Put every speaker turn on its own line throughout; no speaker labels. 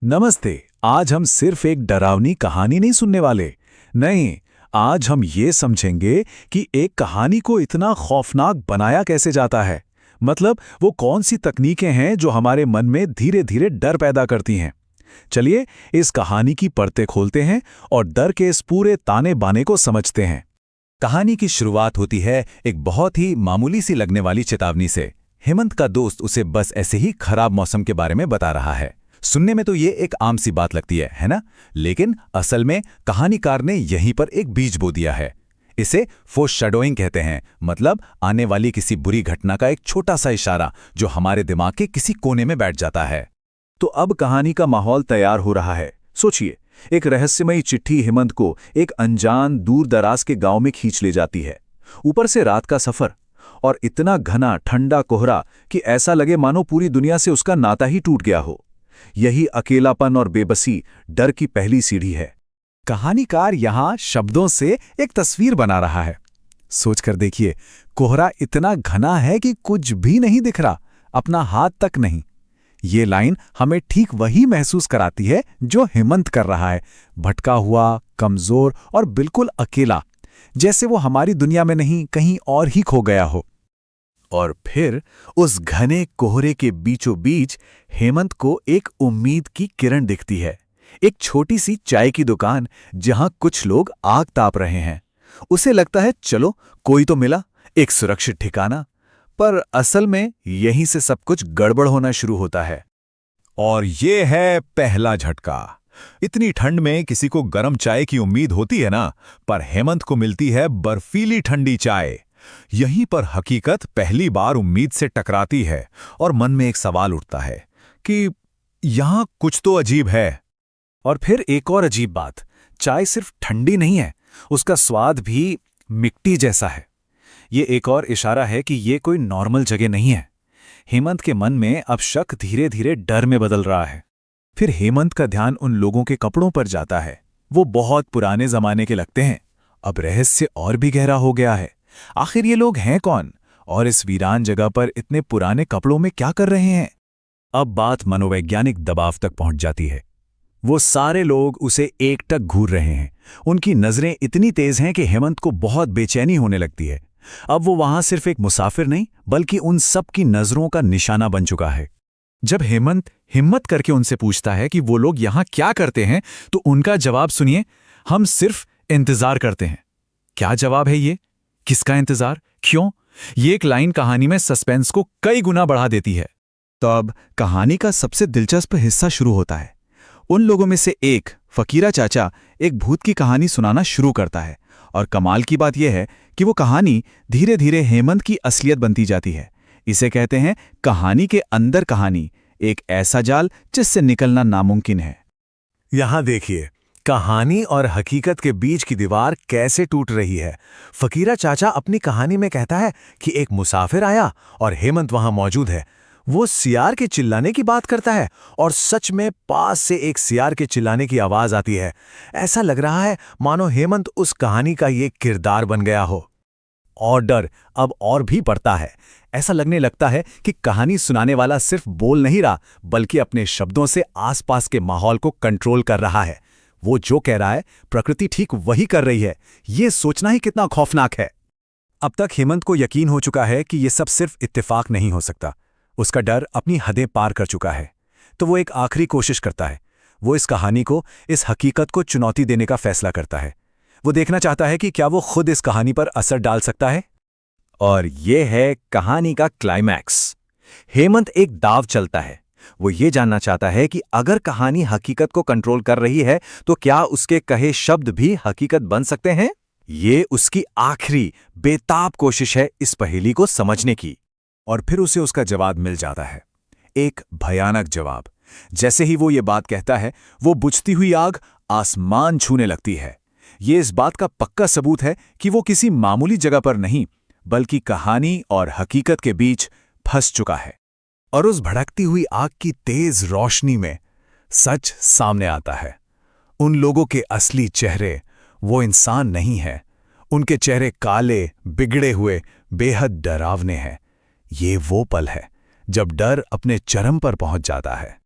नमस्ते। आज हम सिर्फ एक डरावनी कहानी नहीं सुनने वाले। नहीं, आज हम ये समझेंगे कि एक कहानी को इतना खौफनाक बनाया कैसे जाता है। मतलब वो कौन सी तकनीकें हैं जो हमारे मन में धीरे धीरे डर पैदा करती हैं। चलिए इस कहानी की परतें खोलते हैं और डर के इस पूरे ताने बाने को समझते हैं।
कहानी की शुरुआत होती है एक बहुत ही मामूली सी लगने वाली चेतावनी से। हेमंत का दोस्त उसे बस ऐसे ही खराब मौसम के बारे में बता रहा है। सुनने में तो ये एक आम सी बात लगती है ना? लेकिन असल में कहानीकार ने यहीं पर एक बीज बो दिया है। इसे फोरशैडोइंग कहते हैं, मतलब आने वाली किसी बुरी घटना का एक छोटा सा इशारा जो हमारे दिमाग के किसी कोने में बैठ जाता है।
तो अब कहानी का माहौल तैयार हो रहा है। सोचिए, एक रहस्यमयी चिट्ठी हेमंत को एक अनजान दूर दराज के गांव में खींच ले जाती है। ऊपर से रात का सफर और इतना घना ठंडा कोहरा कि ऐसा लगे मानो पूरी दुनिया से उसका नाता ही टूट गया हो। यही अकेलापन और बेबसी डर की पहली सीढ़ी है।
कहानीकार यहाँ शब्दों से एक तस्वीर बना रहा है। सोचकर देखिए, कोहरा इतना घना है कि कुछ भी नहीं दिख रहा, अपना हाथ तक नहीं। ये लाइन हमें ठीक वही महसूस कराती है जो हेमंत कर रहा है, भटका हुआ, कमजोर और बिल्कुल अकेला, जैसे वो हमारी दुनिया में नहीं कहीं और ही खो गया हो। और फिर उस घने कोहरे के बीचों बीच हेमंत को एक उम्मीद की किरण दिखती है। एक छोटी सी चाय की दुकान जहां कुछ लोग आग ताप रहे हैं। उसे लगता है चलो कोई तो मिला, एक सुरक्षित ठिकाना। पर असल में यहीं से सब कुछ गड़बड़ होना शुरू होता है। और ये है पहला झटका। इतनी ठंड में किसी को गर्म चाय की उम्मीद होती है ना, पर हेमंत को मिलती है बर्फीली ठंडी चाय। यहीं पर हकीकत पहली बार उम्मीद से टकराती है और मन में एक सवाल उठता है कि यहां कुछ तो अजीब है।
और फिर एक और अजीब बात, चाय सिर्फ ठंडी नहीं है, उसका स्वाद भी मिट्टी जैसा है। ये एक और इशारा है कि ये कोई नॉर्मल जगह नहीं है। हेमंत के मन में अब शक धीरे धीरे डर में बदल रहा है। फिर हेमंत का ध्यान उन लोगों के कपड़ों पर जाता है। वो बहुत पुराने जमाने के लगते हैं। अब रहस्य और भी गहरा हो गया है। आखिर ये लोग हैं कौन और इस वीरान जगह पर इतने पुराने कपड़ों में क्या कर रहे हैं? अब बात मनोवैज्ञानिक दबाव तक पहुंच जाती है। वो सारे लोग उसे एकटक घूर रहे हैं। उनकी नजरें इतनी तेज हैं कि हेमंत को बहुत बेचैनी होने लगती है। अब वो वहां सिर्फ एक मुसाफिर नहीं, बल्कि उन सब की नजरों का निशाना बन चुका है। जब हेमंत हिम्मत करके उनसे पूछता है कि वो लोग यहां क्या करते हैं, तो उनका जवाब सुनिए, हम सिर्फ इंतजार करते हैं। क्या जवाब है ये? किसका इंतजार? क्यों? ये एक लाइन कहानी में सस्पेंस को कई गुना बढ़ा देती है।
तो अब कहानी का सबसे दिलचस्प हिस्सा शुरू होता है। उन लोगों में से एक फकीरा चाचा एक भूत की कहानी सुनाना शुरू करता है। और कमाल की बात यह है कि वो कहानी धीरे धीरे हेमंत की असलियत बनती जाती है। इसे कहते हैं कहानी के अंदर कहानी, एक ऐसा जाल जिससे निकलना नामुमकिन है।
यहां देखिए, कहानी और हकीकत के बीच की दीवार कैसे टूट रही है। फकीरा चाचा अपनी कहानी में कहता है कि एक मुसाफिर आया और हेमंत वहां मौजूद है। वो सियार के चिल्लाने की बात करता है और सच में पास से एक सियार के चिल्लाने की आवाज आती है। ऐसा लग रहा है मानो हेमंत उस कहानी का ये किरदार बन गया हो। और डर अब और भी बढ़ता है। ऐसा लगने लगता है कि कहानी सुनाने वाला सिर्फ बोल नहीं रहा, बल्कि अपने शब्दों से आसपास के माहौल को कंट्रोल कर रहा है। वो जो कह रहा है, प्रकृति ठीक वही कर रही है। ये सोचना ही कितना खौफनाक है। अब तक हेमंत को यकीन हो चुका है कि ये सब सिर्फ इत्तेफाक नहीं हो सकता। उसका डर अपनी हदें पार कर चुका है। तो वो एक आखिरी कोशिश करता है। वो इस कहानी को, इस हकीकत को चुनौती देने का फैसला करता है। वो देखना चाहता है कि क्या वो खुद इस कहानी पर असर डाल सकता है।
और ये है कहानी का क्लाइमैक्स। हेमंत एक दाव चलता है। वो ये जानना चाहता है कि अगर कहानी हकीकत को कंट्रोल कर रही है, तो क्या उसके कहे शब्द भी हकीकत बन सकते हैं? ये उसकी आखिरी बेताब कोशिश है इस पहेली को समझने की।
और फिर उसे उसका जवाब मिल जाता है, एक भयानक जवाब। जैसे ही वो ये बात कहता है, वो बुझती हुई आग आसमान छूने लगती है। ये इस बात का पक्का सबूत है कि वो किसी मामूली जगह पर नहीं, बल्कि कहानी और हकीकत के बीच फंस चुका है। और उस भड़कती हुई आग की तेज रोशनी में सच सामने आता है। उन लोगों के असली चेहरे वो इंसान नहीं है। उनके चेहरे काले, बिगड़े हुए, बेहद डरावने हैं। ये वो पल है जब डर अपने चरम पर पहुंच जाता है।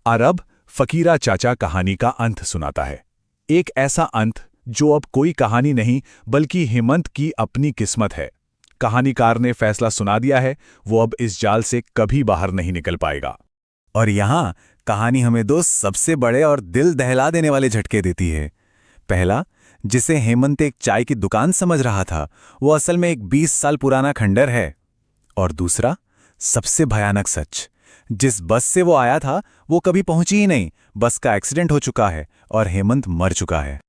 और अब
फकीरा चाचा कहानी का अंत सुनाता है। एक ऐसा अंत जो अब कोई कहानी नहीं बल्कि हेमंत की अपनी किस्मत है। कहानीकार ने फैसला सुना दिया है, वो अब इस जाल से कभी बाहर नहीं निकल पाएगा।
और यहाँ कहानी हमें दो सबसे बड़े और दिल दहला देने वाले झटके देती है। पहला, जिसे हेमंत एक चाय की दुकान समझ रहा था, वो असल में एक 20 साल पुराना खंडर है। और दूसरा, सबसे भयानक सच, जिस बस से वो आया था वो कभी पहुंची ही नहीं, बस का एक्सीडेंट हो चुका है और हेमंत मर चुका है।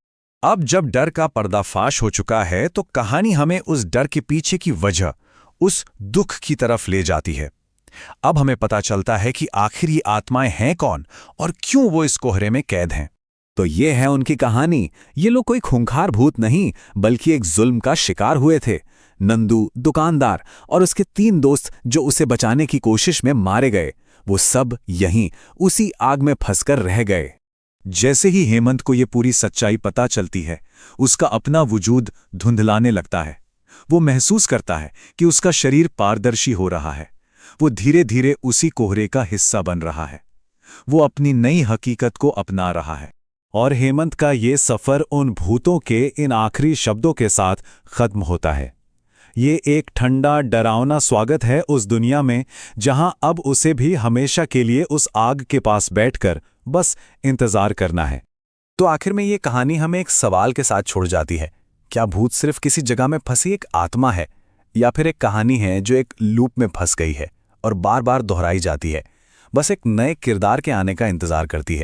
अब जब डर का पर्दाफाश हो चुका है तो कहानी हमें उस डर के पीछे की वजह, उस दुख की तरफ ले जाती है। अब हमें पता चलता है कि आखिर ये आत्माएं हैं कौन और क्यों वो इस कोहरे में कैद हैं।
तो ये है उनकी कहानी। ये लोग कोई खूंखार भूत नहीं, बल्कि एक जुल्म का शिकार हुए थे। नंदू, दुकानदार और उसके 3 दोस्त जो उसे बचाने की कोशिश में मारे गए, वो सब यहीं उसी आग में फंसकर रह गए।
जैसे ही हेमंत को ये पूरी सच्चाई पता चलती है, उसका अपना वजूद धुंधलाने लगता है। वो महसूस करता है कि उसका शरीर पारदर्शी हो रहा है। वो धीरे धीरे उसी कोहरे का हिस्सा बन रहा है। वो अपनी नई हकीकत को अपना रहा है।
और हेमंत का ये सफ़र उन भूतों के इन आखिरी शब्दों के साथ खत्म होता है। ये एक ठंडा, डरावना स्वागत है उस दुनिया में जहां अब उसे भी हमेशा के लिए उस आग के पास बैठकर बस इंतजार करना है। तो आखिर में ये कहानी हमें एक सवाल के साथ छोड़ जाती है। क्या भूत सिर्फ किसी जगह में फंसी एक आत्मा है, या फिर एक कहानी है जो एक लूप में फंस गई है और बार बार दोहराई जाती है, बस एक नए किरदार के आने का इंतजार करती है?